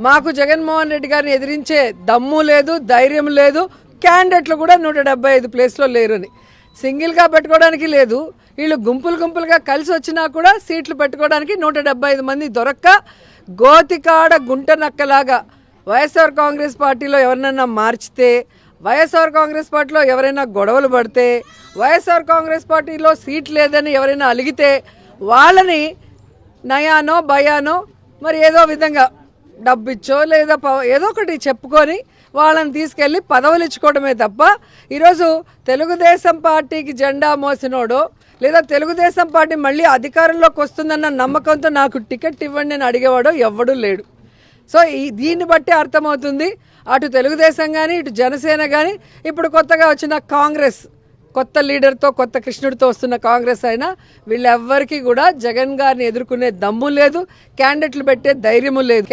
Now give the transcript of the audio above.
మాకు జగన్మోహన్ రెడ్డి గారిని ఎదిరించే దమ్ము లేదు, ధైర్యం లేదు, క్యాండిడేట్లు కూడా 175 ప్లేస్లో లేరని. సింగిల్గా పెట్టుకోవడానికి లేదు, వీళ్ళు గుంపులుగా కలిసి వచ్చినా కూడా సీట్లు పెట్టుకోవడానికి 175 మంది దొరక్క గోతికాడ గుంట నక్కలాగా వైఎస్ఆర్ కాంగ్రెస్ పార్టీలో ఎవరినైనా మార్చితే, వైఎస్ఆర్ కాంగ్రెస్ పార్టీలో ఎవరైనా గొడవలు పడితే, వైఎస్ఆర్ కాంగ్రెస్ పార్టీలో సీట్ లేదని ఎవరైనా అలిగితే వాళ్ళని నయానో భయానో మరి ఏదో విధంగా డబ్బిచ్చో లేదా ఏదో ఒకటి చెప్పుకొని వాళ్ళని తీసుకెళ్ళి పదవులు ఇచ్చుకోవడమే తప్ప ఈరోజు తెలుగుదేశం పార్టీకి జెండా మోసినోడో లేదా తెలుగుదేశం పార్టీ మళ్ళీ అధికారంలోకి వస్తుందన్న నమ్మకంతో నాకు టికెట్ ఇవ్వండి అని అడిగేవాడో ఎవ్వడూ లేడు. సో దీన్ని బట్టి అర్థమవుతుంది, అటు తెలుగుదేశం కానీ ఇటు జనసేన కానీ ఇప్పుడు కొత్తగా వచ్చిన కాంగ్రెస్, కొత్త లీడర్తో కొత్త కృష్ణుడితో వస్తున్న కాంగ్రెస్ అయినా వీళ్ళెవ్వరికీ కూడా జగన్ గారిని ఎదుర్కొనే దమ్ము లేదు, క్యాండిడేట్లు పెట్టే ధైర్యము లేదు.